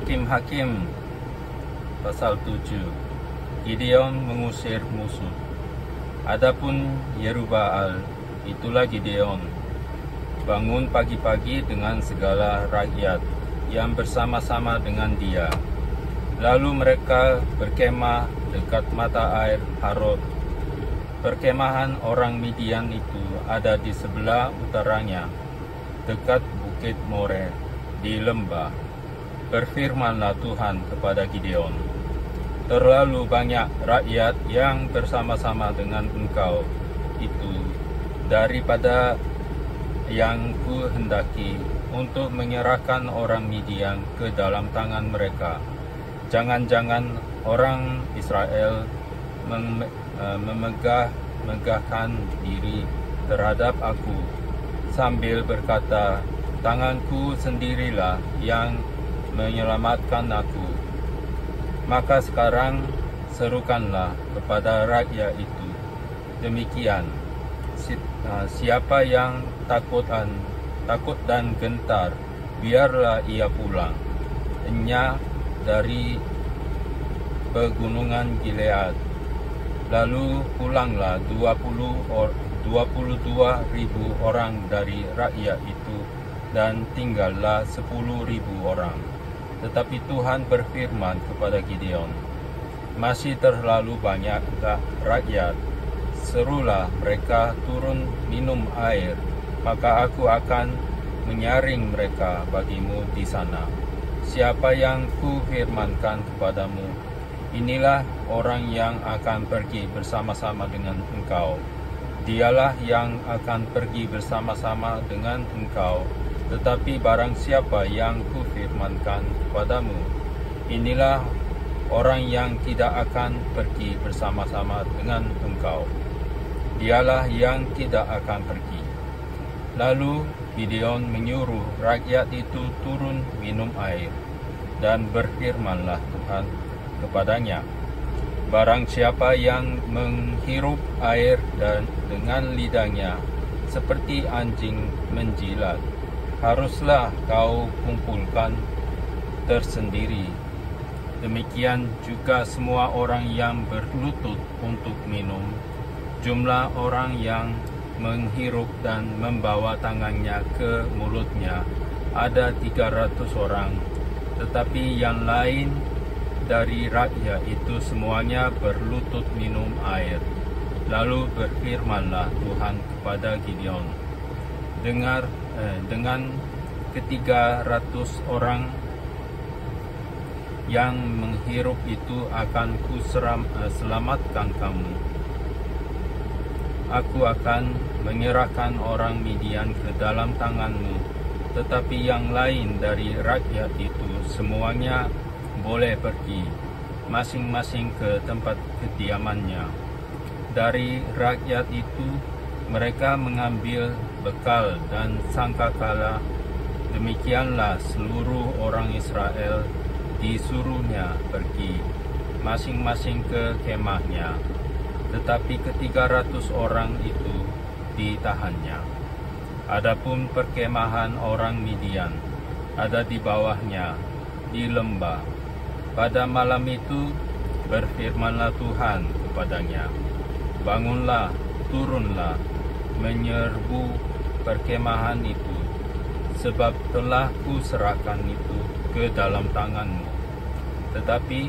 Hakim-Hakim pasal 7. Gideon mengusir musuh. Adapun Yerubbaal, itulah Gideon, bangun pagi-pagi dengan segala rakyat yang bersama-sama dengan dia. Lalu mereka berkemah dekat mata air Harod. Perkemahan orang Midian itu ada di sebelah utaranya, dekat Bukit More, di lembah. Berfirmanlah Tuhan kepada Gideon, terlalu banyak rakyat yang bersama-sama dengan engkau itu daripada yang kuhendaki untuk menyerahkan orang Midian ke dalam tangan mereka. Jangan-jangan orang Israel memegahkan diri terhadap aku, sambil berkata, tanganku sendirilah yang menyelamatkan aku. Maka sekarang serukanlah kepada rakyat itu demikian, siapa yang takut dan gentar, biarlah ia pulang, dari pegunungan Gilead. Lalu pulanglah 22.000 orang dari rakyat itu, dan tinggallah 10.000 orang. Tetapi Tuhan berfirman kepada Gideon, masih terlalu banyak rakyat, serulah mereka turun minum air, maka aku akan menyaring mereka bagimu di sana. Siapa yang kufirmankan kepadamu, inilah orang yang akan pergi bersama-sama dengan engkau. Dialah yang akan pergi bersama-sama dengan engkau. Tetapi barang siapa yang kufirmankan kepadamu, inilah orang yang tidak akan pergi bersama-sama dengan engkau. Dialah yang tidak akan pergi. Lalu Gideon menyuruh rakyat itu turun minum air, dan berfirmanlah Tuhan kepadanya, barang siapa yang menghirup air dan dengan lidahnya seperti anjing menjilat, haruslah kau kumpulkan tersendiri. Demikian juga semua orang yang berlutut untuk minum. Jumlah orang yang menghirup dan membawa tangannya ke mulutnya ada 300 orang. Tetapi yang lain dari rakyat itu semuanya berlutut minum air. Lalu berfirmanlah Tuhan kepada Gideon, dengan 300 orang yang menghirup itu akan selamatkan kamu. Aku akan menyerahkan orang Midian ke dalam tanganmu, tetapi yang lain dari rakyat itu semuanya boleh pergi, masing-masing ke tempat kediamannya. Dari rakyat itu mereka mengambil bekal dan sangkakala. Demikianlah seluruh orang Israel disuruhnya pergi, masing-masing ke kemahnya. Tetapi 300 orang itu ditahannya. Adapun perkemahan orang Midian ada di bawahnya, di lembah. Pada malam itu berfirmanlah Tuhan kepadanya, bangunlah, turunlah, menyerbu perkemahan itu, sebab telah kuserahkan itu ke dalam tanganmu. Tetapi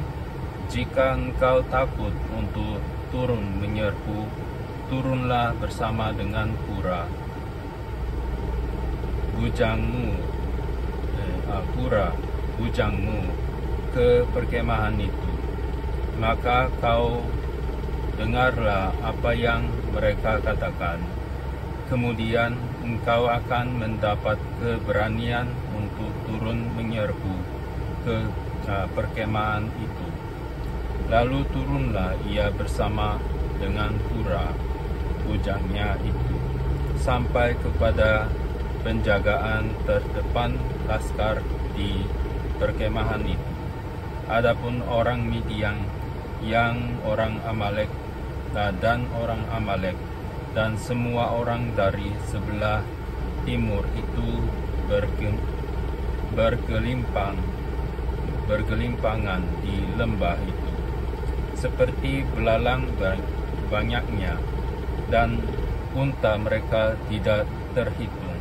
jika engkau takut untuk turun menyerbu, turunlah bersama dengan Pura bujangmu ke perkemahan itu. Maka kau dengarlah apa yang mereka katakan. Kemudian engkau akan mendapat keberanian untuk turun menyerbu ke perkemahan itu. Lalu turunlah ia bersama dengan Pura bujangnya itu sampai kepada penjagaan terdepan laskar di perkemahan itu. Adapun orang Midian yang orang Amalek dan orang Amalek dan semua orang dari sebelah timur itu bergelimpang bergelimpangan di lembah itu, seperti belalang banyaknya, dan unta mereka tidak terhitung,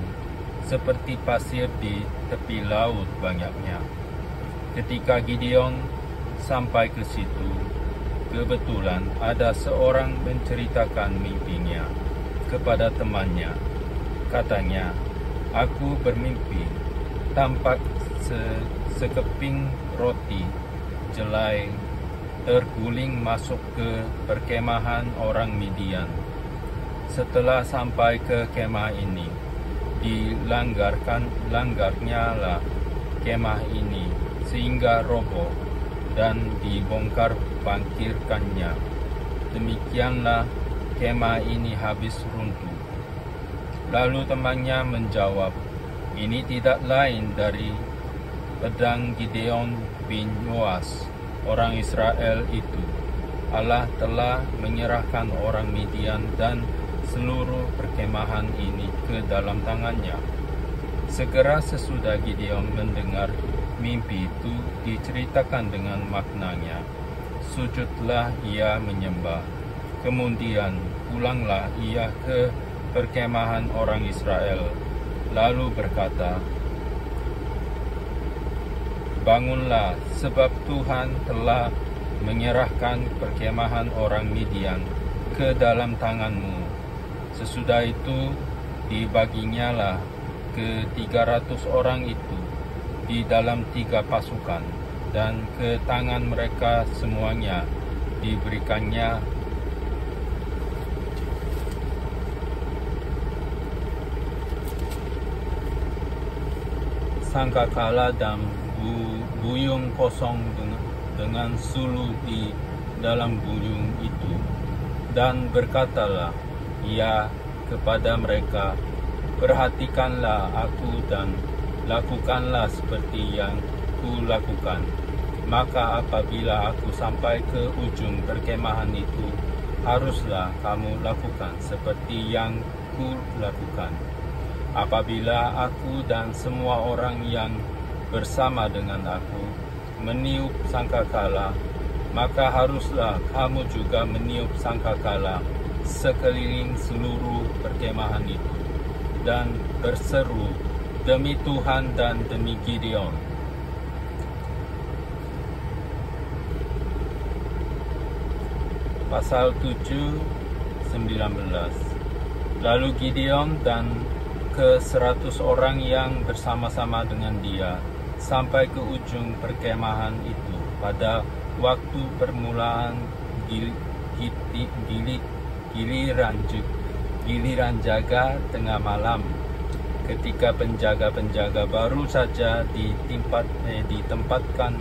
seperti pasir di tepi laut banyaknya. Ketika Gideon sampai ke situ, kebetulan ada seorang menceritakan mimpinya kepada temannya. Katanya, "Aku bermimpi, tampak sekeping roti jelai terguling masuk ke perkemahan orang Midian. Setelah sampai ke kemah ini, dilanggarnya lah kemah ini sehingga roboh dan dibongkar bangkirkannya. Demikianlah kemah ini habis runtuh." Lalu temannya menjawab, "Ini tidak lain dari pedang Gideon bin Yoas, orang Israel itu. Allah telah menyerahkan orang Midian dan seluruh perkemahan ini ke dalam tangannya." Segera sesudah Gideon mendengar mimpi itu diceritakan dengan maknanya, sujudlah ia menyembah. Kemudian pulanglah ia ke perkemahan orang Israel, lalu berkata, "Bangunlah, sebab Tuhan telah menyerahkan perkemahan orang Midian ke dalam tanganmu." Sesudah itu dibaginya lah ke 300 orang itu di dalam 3 pasukan, dan ke tangan mereka semuanya diberikannya sangkakala dan buyung kosong dengan sulu di dalam buyung itu. Dan berkatalah ia kepada mereka, "Perhatikanlah aku dan lakukanlah seperti yang kulakukan. Maka apabila aku sampai ke ujung perkemahan itu, haruslah kamu lakukan seperti yang kulakukan. Apabila aku dan semua orang yang bersama dengan aku meniup sangkakala, maka haruslah kamu juga meniup sangkakala sekeliling seluruh perkemahan itu, dan berseru, 'Demi Tuhan dan demi Gideon.'" Pasal 7, 19. Lalu Gideon dan ke-100 orang yang bersama-sama dengan dia sampai ke ujung perkemahan itu pada waktu permulaan giliran jaga tengah malam, ketika penjaga-penjaga baru saja ditempatkan.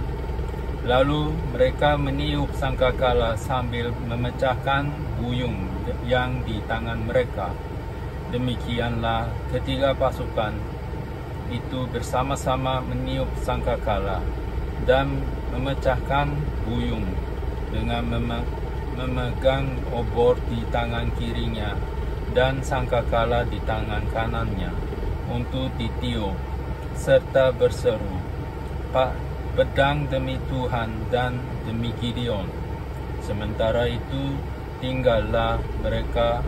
Lalu mereka meniup sangkakala sambil memecahkan buyung yang di tangan mereka. Demikianlah ketiga pasukan itu bersama-sama meniup sangkakala dan memecahkan buyung dengan memegang obor di tangan kirinya dan sangkakala di tangan kanannya untuk ditiup, serta berseru, "Pedang demi Tuhan dan demi Gideon." Sementara itu tinggallah mereka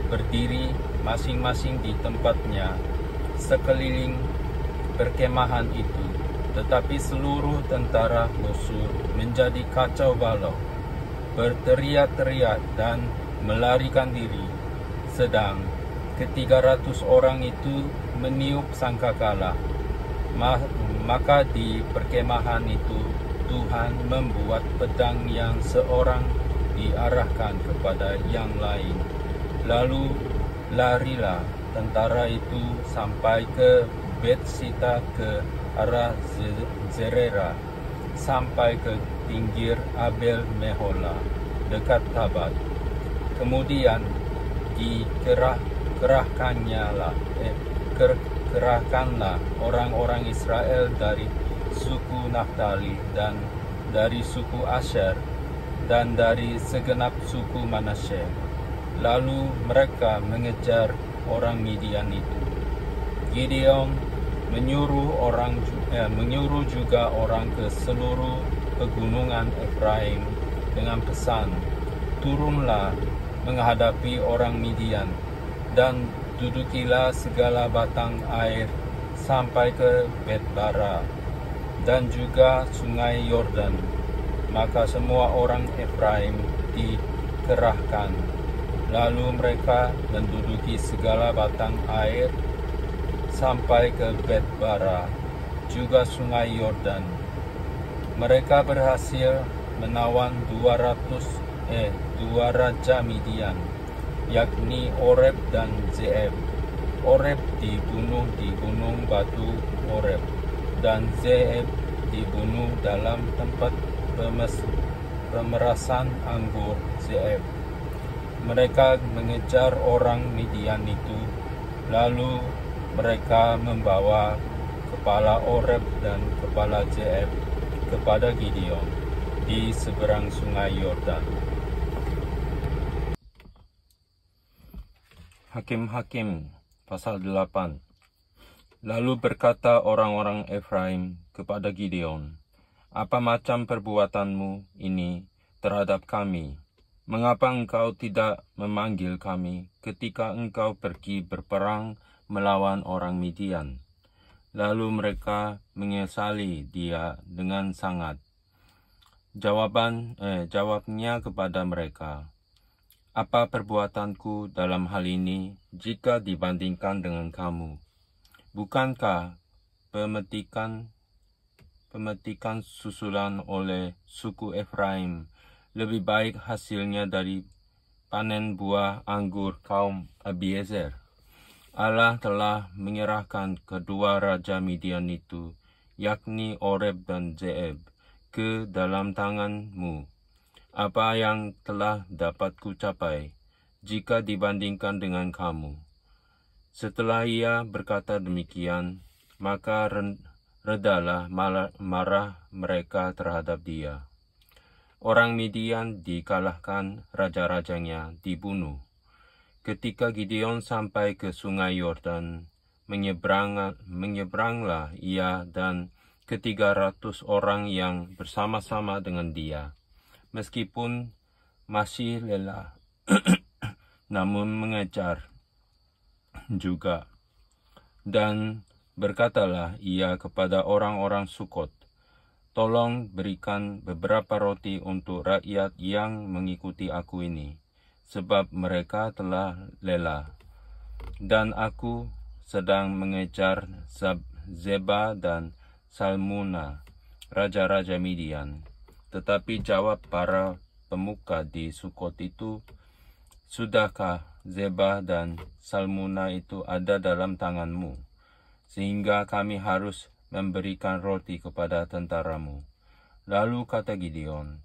berdiri masing-masing di tempatnya sekeliling perkemahan itu. Tetapi seluruh tentara musuh menjadi kacau balau, berteriak-teriak dan melarikan diri. Sedang ke-300 orang itu meniup sangkakala. Maka di perkemahan itu Tuhan membuat pedang yang seorang diarahkan kepada yang lain. Lalu larilah tentara itu sampai ke Betsita ke arah Zerera, sampai ke pinggir Abel Mehola dekat Tabat. Kemudian kerahkanlah orang-orang Israel dari suku Naftali dan dari suku Asher dan dari segenap suku Manasye. Lalu mereka mengejar orang Midian itu. Gideon menyuruh juga orang ke seluruh pegunungan Efraim dengan pesan, turunlah menghadapi orang Midian, dan dudukilah segala batang air sampai ke Bet-bara, dan juga sungai Yordan. Maka semua orang Efraim dikerahkan, lalu mereka menduduki segala batang air sampai ke Bet-bara, juga sungai Yordan. Mereka berhasil menawan dua raja Midian, yakni Oreb dan Zeeb. Oreb dibunuh di gunung batu Oreb, dan Zeeb dibunuh dalam tempat pemerasan anggur Zeeb. Mereka mengejar orang Midian itu, lalu mereka membawa kepala Oreb dan kepala Zeeb kepada Gideon di seberang sungai Yordan. Hakim-Hakim pasal 8. Lalu berkata orang-orang Efraim kepada Gideon, "Apa macam perbuatanmu ini terhadap kami? Mengapa engkau tidak memanggil kami ketika engkau pergi berperang melawan orang Midian?" Lalu mereka menyesali dia dengan sangat. Jawabnya kepada mereka, "Apa perbuatanku dalam hal ini jika dibandingkan dengan kamu? Bukankah pemetikan susulan oleh suku Efraim lebih baik hasilnya dari panen buah anggur kaum Abiezer? Allah telah menyerahkan kedua raja Midian itu, yakni Oreb dan Zeeb, ke dalam tanganmu. Apa yang telah dapat kucapai jika dibandingkan dengan kamu?" Setelah ia berkata demikian, maka redalah marah mereka terhadap dia. Orang Midian dikalahkan, raja-rajanya dibunuh. Ketika Gideon sampai ke sungai Yordan, menyeberanglah ia dan ke-300 orang yang bersama-sama dengan dia. Meskipun masih lelah, namun mengejar juga. Dan berkatalah ia kepada orang-orang Sukot, "Tolong berikan beberapa roti untuk rakyat yang mengikuti aku ini, sebab mereka telah lelah. Dan aku sedang mengejar Zeba dan Salmuna, raja-raja Midian." Tetapi jawab para pemuka di Sukot itu, "Sudahkah Zeba dan Salmuna itu ada dalam tanganmu, sehingga kami harus memberikan roti kepada tentaramu?" Lalu kata Gideon,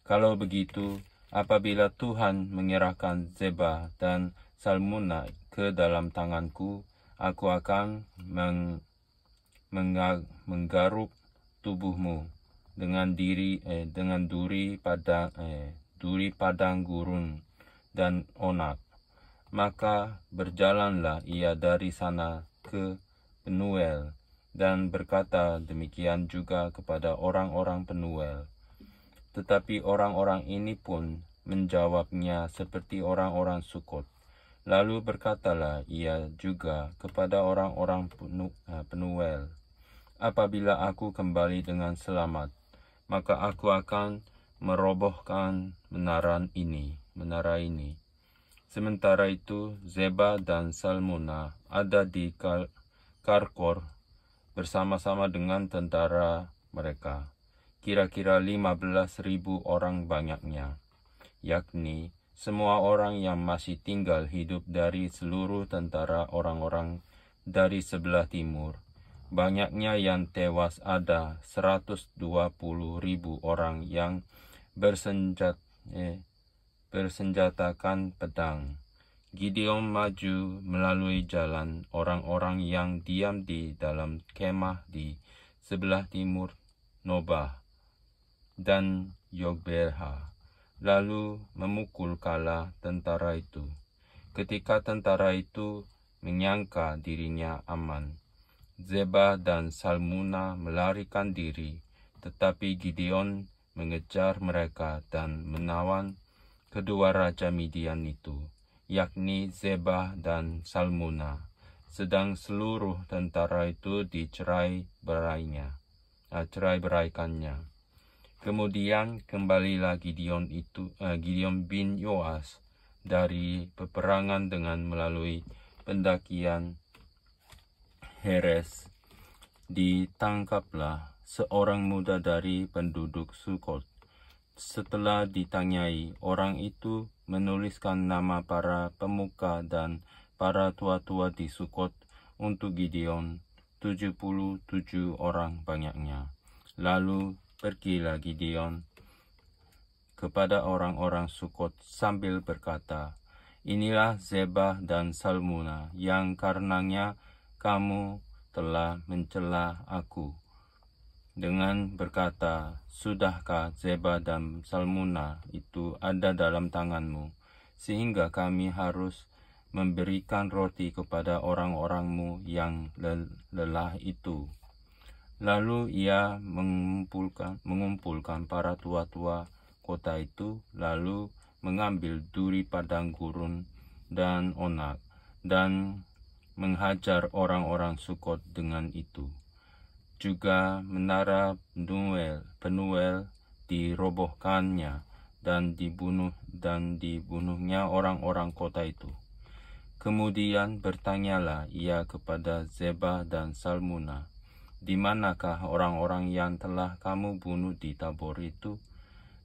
"Kalau begitu, apabila Tuhan menyerahkan Zeba dan Salmuna ke dalam tanganku, aku akan menggaruk tubuhmu dengan duri padang gurun dan onak." Maka berjalanlah ia dari sana ke Penuel, dan berkata demikian juga kepada orang-orang Penuel. Tetapi orang-orang ini pun menjawabnya seperti orang-orang Sukot. Lalu berkatalah ia juga kepada orang-orang Penuel, "Apabila aku kembali dengan selamat, maka aku akan merobohkan menara ini. Sementara itu Zeba dan Salmuna ada di Karkor bersama-sama dengan tentara mereka, kira-kira 15.000 orang banyaknya, yakni semua orang yang masih tinggal hidup dari seluruh tentara orang-orang dari sebelah timur. Banyaknya yang tewas ada 120.000 orang yang bersenjatakan pedang. Gideon maju melalui jalan orang-orang yang diam di dalam kemah di sebelah timur Nobah dan Yogberha, lalu memukul kala tentara itu. Ketika tentara itu menyangka dirinya aman, Zeba dan Salmuna melarikan diri, tetapi Gideon mengejar mereka dan menawan kedua raja Midian itu, yakni Zeba dan Salmuna, sedang seluruh tentara itu cerai-beraikannya. Kemudian kembalilah Gideon bin Yoas dari peperangan dengan melalui pendakian Heres. Ditangkaplah seorang muda dari penduduk Sukot. Setelah ditanyai, orang itu menuliskan nama para pemuka dan para tua-tua di Sukot untuk Gideon, 77 orang banyaknya. Lalu pergilah Gideon kepada orang-orang Sukot sambil berkata, "Inilah Zeba dan Salmuna yang karenanya kamu telah mencela aku, dengan berkata, sudahkah Zeba dan Salmuna itu ada dalam tanganmu, sehingga kami harus memberikan roti kepada orang-orangmu yang lelah itu?" Lalu ia mengumpulkan para tua-tua kota itu, lalu mengambil duri padang gurun dan onak, dan menghajar orang-orang Sukot dengan itu. Juga menara Penuel dirobohkannya, dan dibunuhnya orang-orang kota itu. Kemudian bertanyalah ia kepada Zeba dan Salmuna, "Di manakah orang-orang yang telah kamu bunuh di Tabor itu?"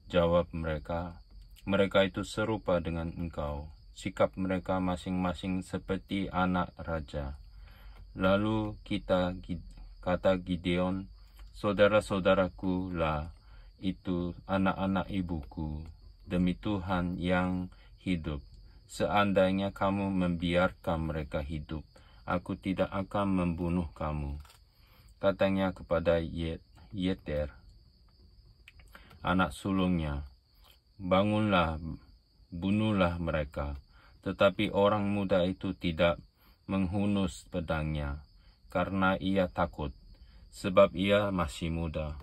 Jawab mereka, "Mereka itu serupa dengan engkau, sikap mereka masing-masing seperti anak raja." Lalu kata Gideon, "Saudara-saudaraku lah itu anak-anak ibuku, demi Tuhan yang hidup, seandainya kamu membiarkan mereka hidup, aku tidak akan membunuh kamu." Katanya kepada Yeter, anak sulungnya, "Bangunlah, bunuhlah mereka." Tetapi orang muda itu tidak menghunus pedangnya, karena ia takut, sebab ia masih muda.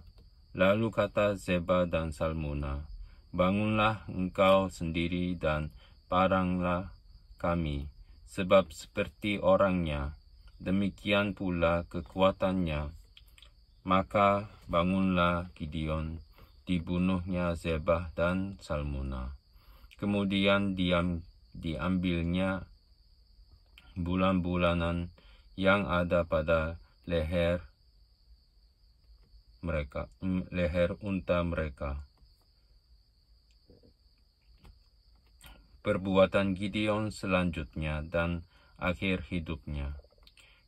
Lalu kata Zeba dan Salmuna, "Bangunlah engkau sendiri dan paranglah kami, sebab seperti orangnya, demikian pula kekuatannya." Maka bangunlah Gideon, dibunuhnya Zeba dan Salmuna. Kemudian diambilnya bulan-bulanan yang ada pada leher unta mereka. Perbuatan Gideon selanjutnya dan akhir hidupnya.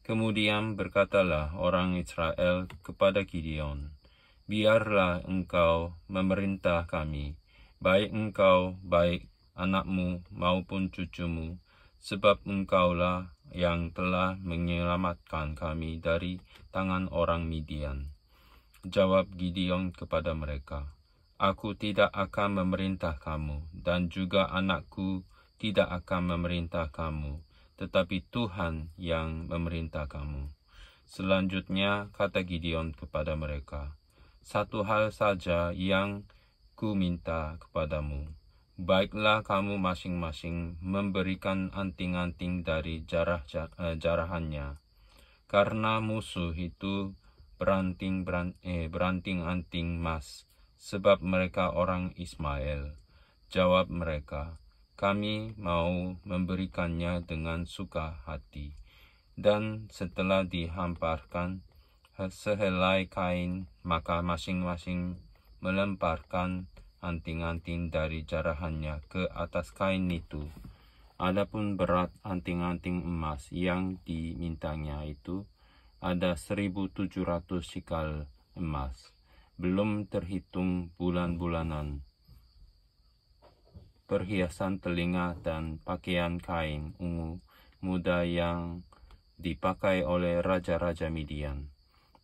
Kemudian berkatalah orang Israel kepada Gideon, "Biarlah engkau memerintah kami, baik engkau, baik anakmu maupun cucumu, sebab engkaulah yang telah menyelamatkan kami dari tangan orang Midian." Jawab Gideon kepada mereka, "Aku tidak akan memerintah kamu, dan juga anakku tidak akan memerintah kamu, tetapi Tuhan yang memerintah kamu." Selanjutnya kata Gideon kepada mereka, "Satu hal saja yang ku minta kepadamu, baiklah kamu masing-masing memberikan anting-anting dari jarahannya, karena musuh itu beranting-anting emas, sebab mereka orang Ismail." Jawab mereka, "Kami mau memberikannya dengan suka hati." Dan setelah dihamparkan sehelai kain, maka masing-masing melemparkan anting-anting dari jarahannya ke atas kain itu. Adapun berat anting-anting emas yang dimintanya itu ada 1.700 sikal emas, belum terhitung bulan-bulanan, perhiasan telinga dan pakaian kain ungu muda yang dipakai oleh raja-raja Midian,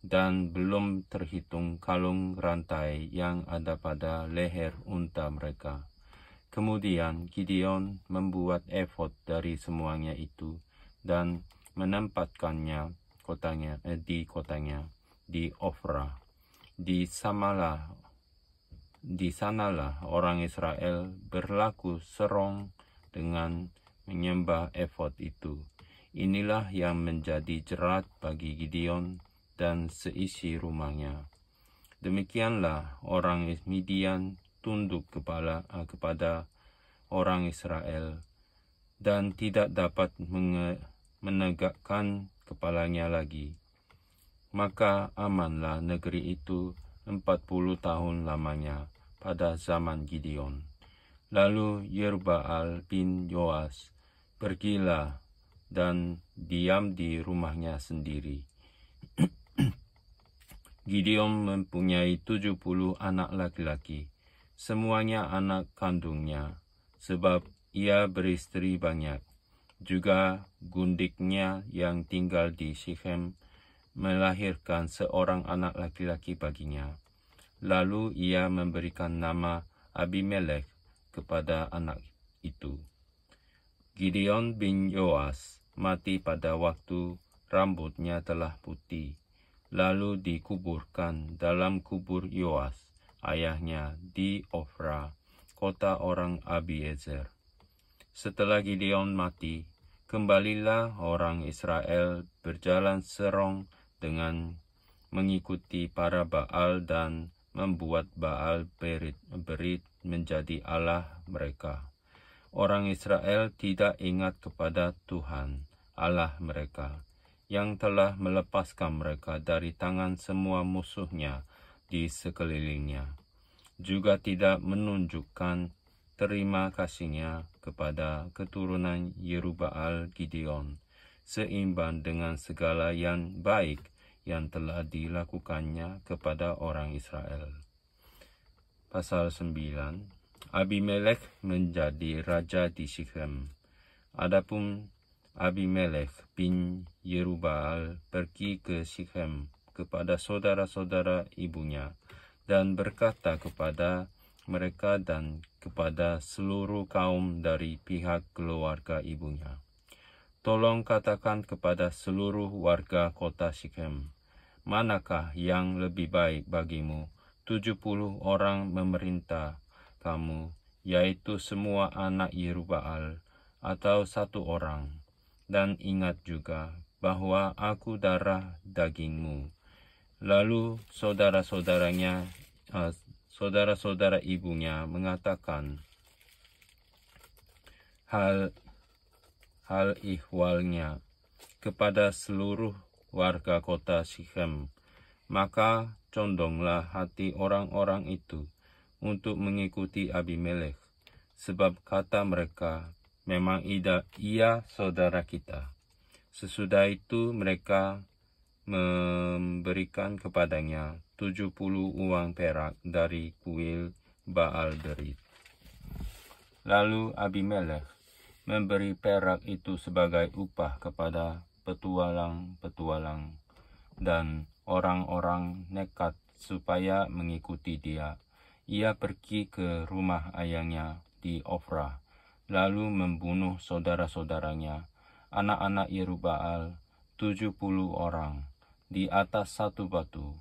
dan belum terhitung kalung rantai yang ada pada leher unta mereka. Kemudian Gideon membuat efod dari semuanya itu dan menempatkannya kotanya di Ofra. Di sanalah orang Israel berlaku serong dengan menyembah efod itu. Inilah yang menjadi jerat bagi Gideon dan seisi rumahnya. Demikianlah orang Midian tunduk kepada orang Israel dan tidak dapat menegakkan kepalanya lagi. Maka amanlah negeri itu 40 tahun lamanya pada zaman Gideon. Lalu Yerubbaal bin Yoas pergilah dan diam di rumahnya sendiri. Gideon mempunyai 70 anak laki-laki, semuanya anak kandungnya, sebab ia beristri banyak. Juga gundiknya yang tinggal di Syekhem melahirkan seorang anak laki-laki baginya. Lalu ia memberikan nama Abimelek kepada anak itu. Gideon bin Yoas mati pada waktu rambutnya telah putih, lalu dikuburkan dalam kubur Yoas, ayahnya, di Ofra, kota orang Abiezer. Setelah Gideon mati, kembalilah orang Israel berjalan serong dengan mengikuti para Baal dan membuat Baal Berit menjadi Allah mereka. Orang Israel tidak ingat kepada Tuhan, Allah mereka, yang telah melepaskan mereka dari tangan semua musuhnya di sekelilingnya. Juga tidak menunjukkan terima kasihnya kepada keturunan Yerubbaal Gideon, seimbang dengan segala yang baik yang telah dilakukannya kepada orang Israel. Pasal 9. Abimelek menjadi raja di Syekhem. Adapun Abimelek bin Yerubbaal pergi ke Syekhem kepada saudara-saudara ibunya dan berkata kepada mereka dan kepada seluruh kaum dari pihak keluarga ibunya, "Tolong katakan kepada seluruh warga kota Syekhem, manakah yang lebih baik bagimu, 70 orang memerintah kamu, yaitu semua anak Yerubbaal, atau 1 orang? Dan ingat juga bahwa aku darah dagingmu." Lalu saudara-saudara ibunya mengatakan hal ihwalnya kepada seluruh warga kota Syekhem. Maka condonglah hati orang-orang itu untuk mengikuti Abimelek, sebab kata mereka, "Memang ia saudara kita." Sesudah itu mereka memberikan kepadanya 70 uang perak dari kuil Baal Berit. Lalu Abimelek memberi perak itu sebagai upah kepada petualang-petualang dan orang-orang nekat supaya mengikuti dia. Ia pergi ke rumah ayahnya di Ofra, lalu membunuh saudara-saudaranya, anak-anak Yerubbaal, 70 orang, di atas 1 batu.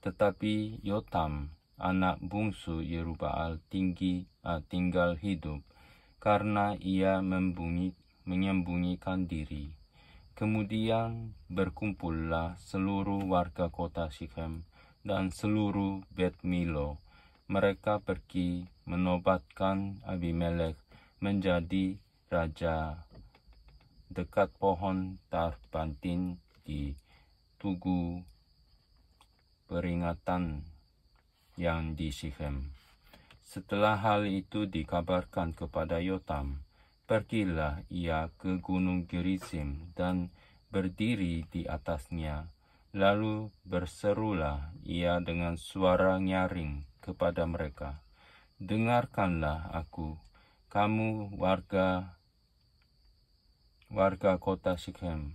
Tetapi Yotam, anak bungsu Yerubbaal, tinggal hidup, karena ia menyembunyikan diri. Kemudian berkumpullah seluruh warga kota Syekhem dan seluruh Bet Milo. Mereka pergi menobatkan Abimelek menjadi raja dekat pohon Tarbantin di Tugu Peringatan yang di Syekhem. Setelah hal itu dikabarkan kepada Yotam, pergilah ia ke gunung Gerizim dan berdiri di atasnya. Lalu berserulah ia dengan suara nyaring kepada mereka, "Dengarkanlah aku, kamu warga kota Syekhem,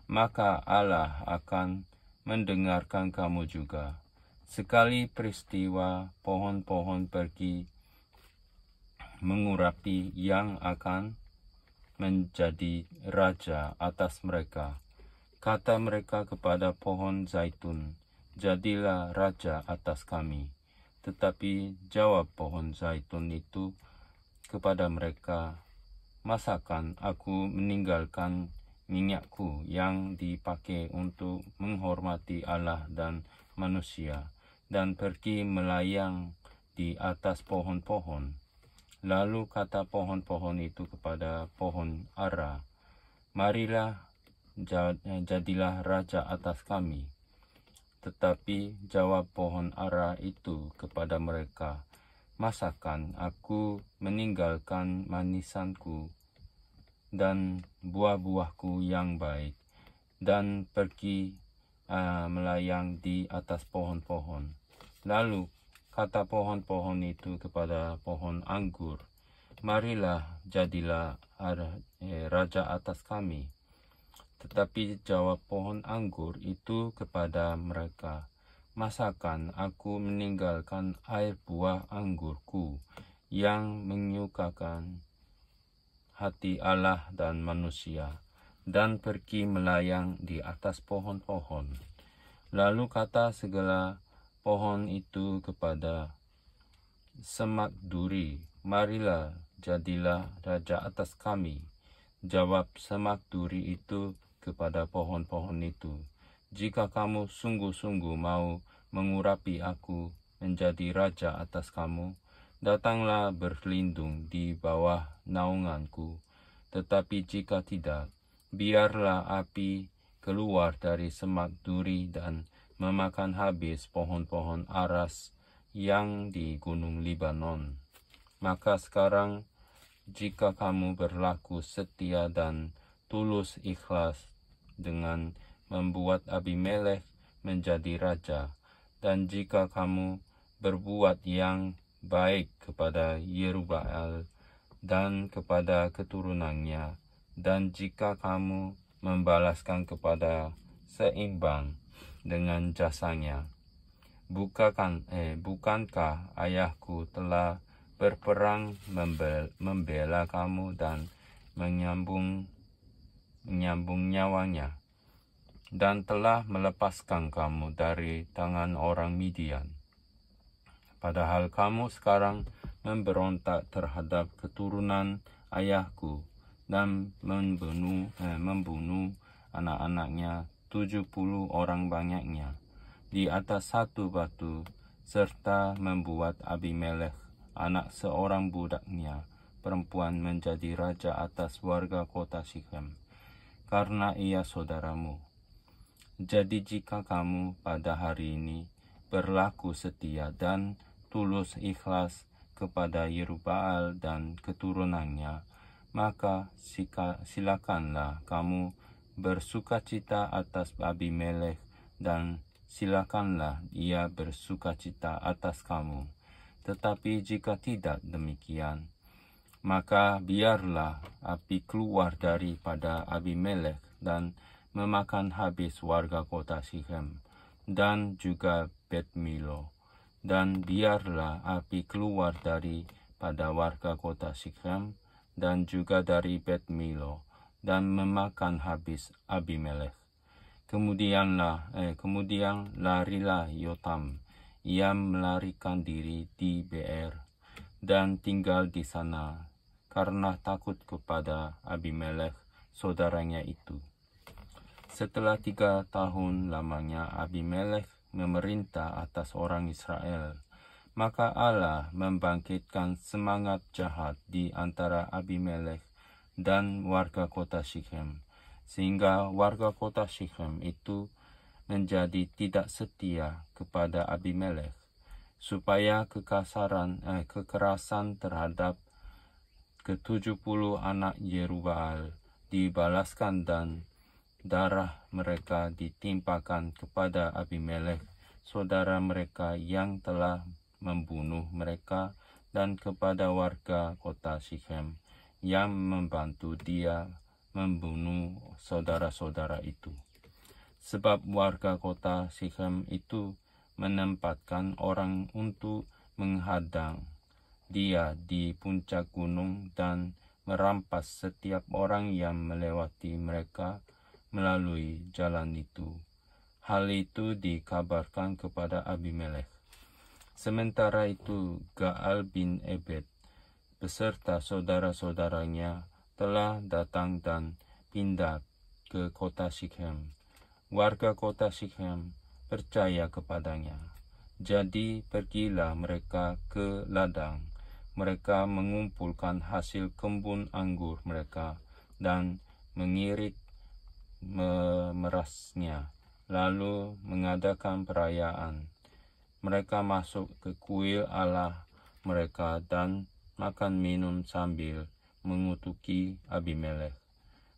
maka Allah akan mendengarkan kamu juga. Sekali peristiwa pohon-pohon pergi mengurapi yang akan menjadi raja atas mereka, Kata mereka kepada pohon zaitun, "Jadilah raja atas kami." Tetapi jawab pohon zaitun itu kepada mereka, "Masakan aku meninggalkan minyakku yang dipakai untuk menghormati Allah dan manusia, dan pergi melayang di atas pohon-pohon?" Lalu kata pohon-pohon itu kepada pohon ara, "Marilah, jadilah raja atas kami." Tetapi jawab pohon ara itu kepada mereka, "Masakan aku meninggalkan manisanku dan buah-buahku yang baik, dan pergi melayang di atas pohon-pohon?" Lalu kata pohon-pohon itu kepada pohon anggur, "Marilah, jadilah raja atas kami." Tetapi jawab pohon anggur itu kepada mereka, "Masakan aku meninggalkan air buah anggurku yang menyukakan hati Allah dan manusia, dan pergi melayang di atas pohon-pohon?" Lalu kata segala pohon itu kepada semak duri, "Marilah, jadilah raja atas kami." Jawab semak duri itu kepada pohon-pohon itu, "Jika kamu sungguh-sungguh mau mengurapi aku menjadi raja atas kamu, datanglah berlindung di bawah naunganku. Tetapi jika tidak, biarlah api keluar dari semak duri dan memakan habis pohon-pohon aras yang di gunung Libanon. Maka sekarang, jika kamu berlaku setia dan tulus ikhlas dengan membuat Abimelekh menjadi raja, dan jika kamu berbuat yang baik kepada Yerubbaal dan kepada keturunannya, dan jika kamu membalaskan kepada seimbang dengan jasanya, bukankah ayahku telah berperang membela kamu dan menyambung nyawanya, dan telah melepaskan kamu dari tangan orang Midian? Padahal kamu sekarang memberontak terhadap keturunan ayahku dan membunuh anak-anaknya 70 orang banyaknya di atas satu batu, serta membuat Abimelekh, anak seorang budaknya perempuan, menjadi raja atas warga kota Syichem, karena ia saudaramu. Jadi jika kamu pada hari ini berlaku setia dan tulus ikhlas kepada Yerubbaal dan keturunannya, maka silakanlah kamu bersukacita atas Abimelekh, dan silakanlah ia bersukacita atas kamu. Tetapi jika tidak demikian, maka biarlah api keluar daripada Abimelekh dan memakan habis warga kota Syichem dan juga Bet Milo. Dan biarlah api keluar daripada warga kota Syichem dan juga dari Bet Milo dan memakan habis Abimelekh. Kemudian larilah Yotam. Ia melarikan diri di Beer dan tinggal di sana karena takut kepada Abimelekh saudaranya itu. Setelah 3 tahun lamanya Abimelekh memerintah atas orang Israel, maka Allah membangkitkan semangat jahat di antara Abimelekh dan warga kota Syichem, sehingga warga kota Syichem itu menjadi tidak setia kepada Abimelekh, supaya kekerasan terhadap ke-70 anak Yerubbaal dibalaskan dan darah mereka ditimpakan kepada Abimelekh, saudara mereka yang telah membunuh mereka, dan kepada warga kota Syichem yang membantu dia membunuh saudara-saudara itu. Sebab warga kota Syichem itu menempatkan orang untuk menghadang dia di puncak gunung dan merampas setiap orang yang melewati mereka, melalui jalan itu. Hal itu dikabarkan kepada Abimelekh. Sementara itu, Gaal bin Ebed beserta saudara-saudaranya telah datang dan pindah ke kota Sikhem. Warga kota Sikhem percaya kepadanya. Jadi pergilah mereka ke ladang. Mereka mengumpulkan hasil kebun anggur mereka dan mengirit merasnya, lalu mengadakan perayaan. Mereka masuk ke kuil Allah mereka dan makan minum sambil mengutuki Abimelekh.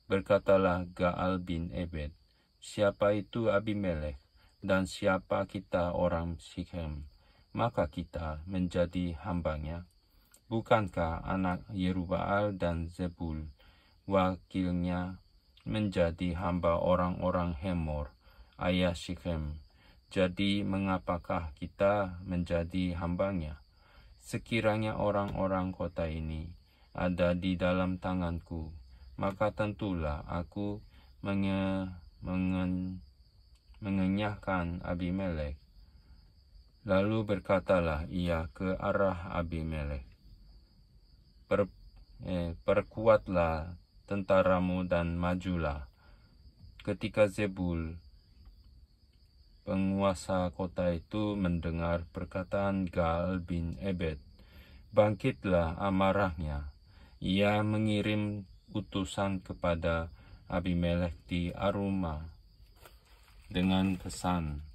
Berkatalah Gaal bin Ebed, "Siapa itu Abimelekh dan siapa kita orang Sikhem? Maka kita menjadi hambanya. Bukankah anak Yerubbaal dan Zebul, wakilnya, menjadi hamba orang-orang Hemor, ayah Sikhem? Jadi mengapakah kita menjadi hambanya? Sekiranya orang-orang kota ini ada di dalam tanganku, maka tentulah aku mengenyahkan Abimelekh." Lalu berkatalah ia ke arah Abimelekh, "Perkuatlah tentaramu dan majulah." Ketika Zebul, penguasa kota itu, mendengar perkataan Gaal bin Ebed, bangkitlah amarahnya. Ia mengirim utusan kepada Abimelekh di Aruma dengan pesan,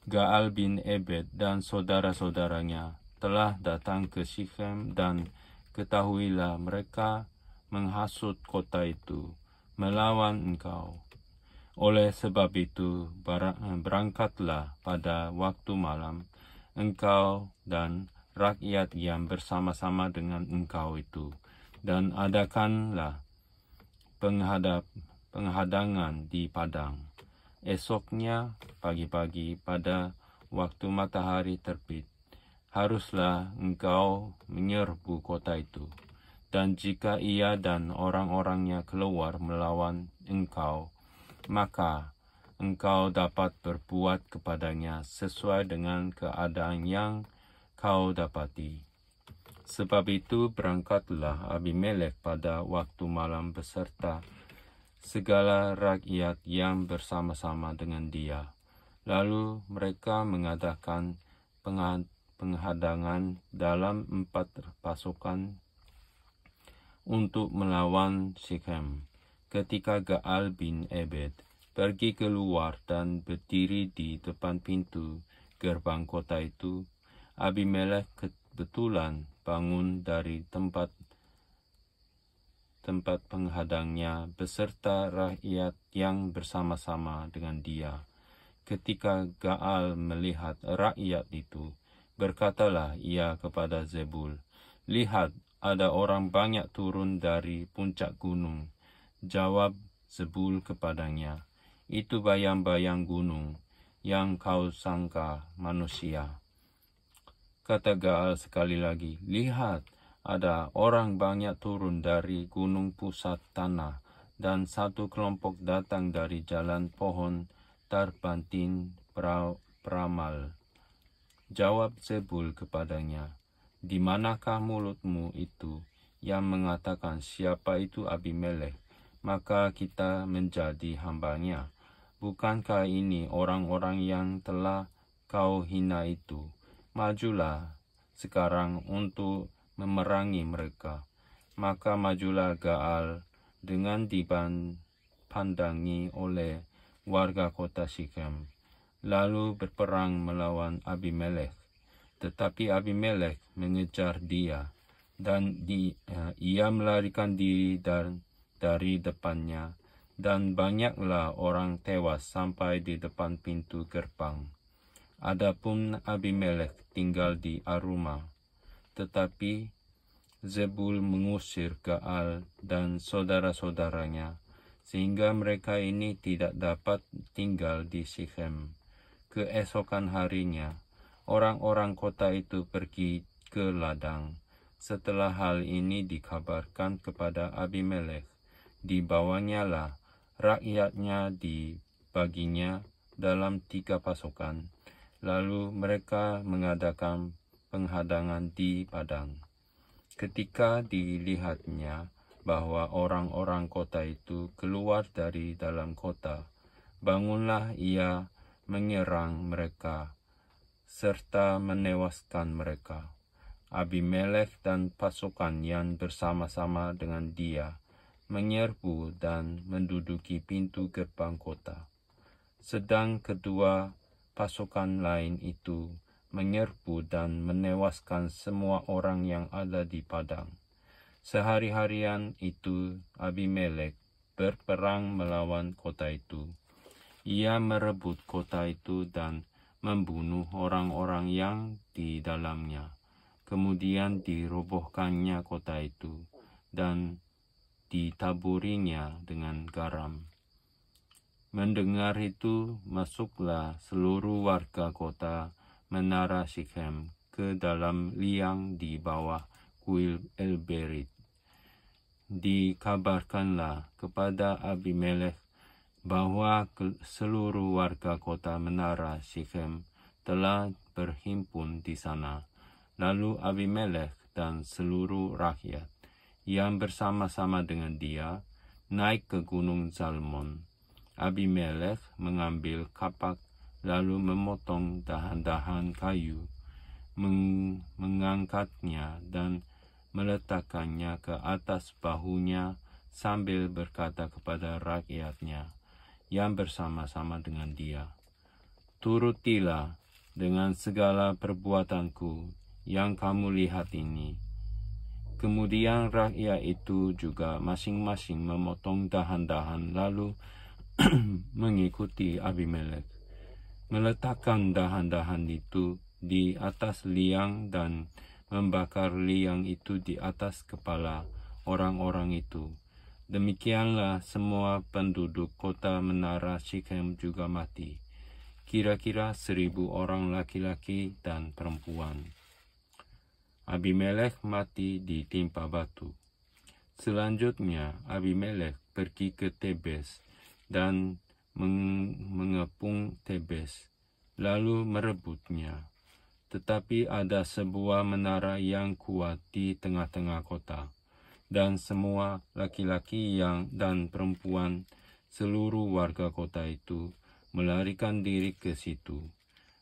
"Gaal bin Ebed dan saudara-saudaranya telah datang ke Sikhem dan ketahuilah mereka menghasut kota itu melawan engkau. Oleh sebab itu, berangkatlah pada waktu malam, engkau dan rakyat yang bersama-sama dengan engkau itu, dan adakanlah penghadangan di padang. Esoknya pagi-pagi pada waktu matahari terbit, haruslah engkau menyerbu kota itu. Dan jika ia dan orang-orangnya keluar melawan engkau, maka engkau dapat berbuat kepadanya sesuai dengan keadaan yang kau dapati." Sebab itu berangkatlah Abimelekh pada waktu malam beserta segala rakyat yang bersama-sama dengan dia. Lalu mereka mengadakan penghadangan dalam 4 pasukan untuk melawan Sikhem. Ketika Gaal bin Ebed pergi keluar dan berdiri di depan pintu gerbang kota itu, Abimelekh kebetulan bangun dari tempat penghadangnya beserta rakyat yang bersama-sama dengan dia. Ketika Gaal melihat rakyat itu, berkatalah ia kepada Zebul, "Lihat, ada orang banyak turun dari puncak gunung." Jawab Zebul kepadanya, "Itu bayang-bayang gunung yang kau sangka manusia." Kata Gaal sekali lagi, "Lihat, ada orang banyak turun dari gunung pusat tanah, dan satu kelompok datang dari jalan pohon Tarbantin Peramal." Jawab Zebul kepadanya, "Di manakah mulutmu itu yang mengatakan siapa itu Abimelekh, maka kita menjadi hambanya? Bukankah ini orang-orang yang telah kau hina itu? Majulah sekarang untuk memerangi mereka." Maka majulah Gaal dengan dipandangi oleh warga kota Sikhem, lalu berperang melawan Abimelekh. Tetapi Abimelekh mengejar dia, dan ia melarikan diri dari depannya, dan banyaklah orang tewas sampai di depan pintu gerbang. Adapun Abimelekh tinggal di Aruma. Tetapi Zebul mengusir Gaal dan saudara-saudaranya, sehingga mereka ini tidak dapat tinggal di Sikhem. Keesokan harinya, orang-orang kota itu pergi ke ladang. Setelah hal ini dikabarkan kepada Abimelekh, dibawanyalah rakyatnya dibaginya dalam 3 pasukan, lalu mereka mengadakan penghadangan di padang. Ketika dilihatnya bahwa orang-orang kota itu keluar dari dalam kota, bangunlah ia menyerang mereka serta menewaskan mereka. Abimelek dan pasukan yang bersama-sama dengan dia menyerbu dan menduduki pintu gerbang kota. Sedang kedua pasukan lain itu menyerbu dan menewaskan semua orang yang ada di padang. Sehari-harian itu Abimelek berperang melawan kota itu. Ia merebut kota itu dan membunuh orang-orang yang di dalamnya. Kemudian dirobohkannya kota itu dan ditaburinya dengan garam. Mendengar itu, masuklah seluruh warga kota Menara Sikhem ke dalam liang di bawah kuil El-Berit. Dikabarkanlah kepada Abimelek bahwa seluruh warga kota Menara Sikhem telah berhimpun di sana. Lalu Abimelek dan seluruh rakyat yang bersama-sama dengan dia naik ke Gunung Zalmon. Abimelek mengambil kapak lalu memotong dahan-dahan kayu, mengangkatnya dan meletakkannya ke atas bahunya sambil berkata kepada rakyatnya yang bersama-sama dengan dia, "Turutilah dengan segala perbuatanku yang kamu lihat ini." Kemudian rakyat itu juga masing-masing memotong dahan-dahan lalu mengikuti Abimelek, meletakkan dahan-dahan itu di atas liang dan membakar liang itu di atas kepala orang-orang itu. Demikianlah semua penduduk kota Menara Sikhem juga mati, kira-kira 1.000 orang laki-laki dan perempuan. Abimelek mati ditimpa batu. Selanjutnya Abimelek pergi ke Tebes dan mengepung Tebes, lalu merebutnya. Tetapi ada sebuah menara yang kuat di tengah-tengah kota, dan semua laki-laki dan perempuan seluruh warga kota itu melarikan diri ke situ.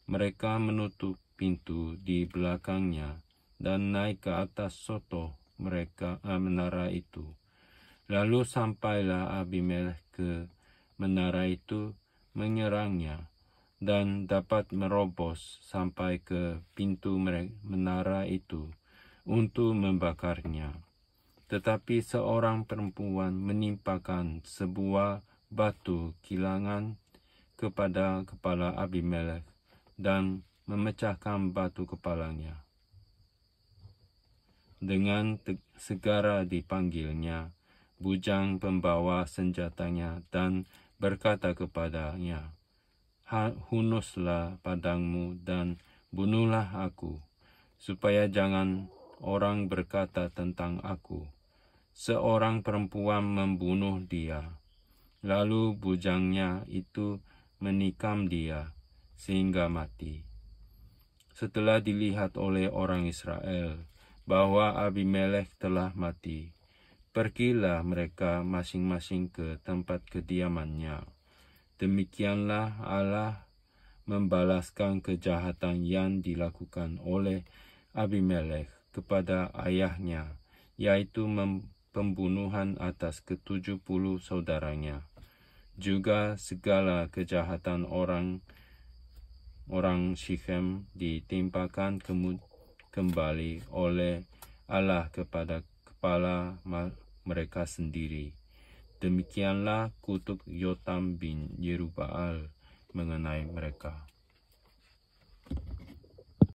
Mereka menutup pintu di belakangnya dan naik ke atas sotoh menara itu. Lalu sampailah Abimelek ke menara itu, menyerangnya, dan dapat merobos sampai ke pintu menara itu untuk membakarnya. Tetapi seorang perempuan menimpakan sebuah batu kilangan kepada kepala Abimelek dan memecahkan batu kepalanya. Dengan segera dipanggilnya bujang pembawa senjatanya dan berkata kepadanya, "Hunuslah pedangmu dan bunuhlah aku, supaya jangan orang berkata tentang aku, 'Seorang perempuan membunuh dia.'" Lalu bujangnya itu menikam dia sehingga mati. Setelah dilihat oleh orang Israel bahwa Abimelek telah mati, pergilah mereka masing-masing ke tempat kediamannya. Demikianlah Allah membalaskan kejahatan yang dilakukan oleh Abimelek kepada ayahnya, yaitu pembunuhan atas ke-70 saudaranya. Juga segala kejahatan orang Sikhem ditimpakan kembali oleh Allah kepada kepala mereka sendiri. Demikianlah kutuk Yotam bin Yerubbaal mengenai mereka.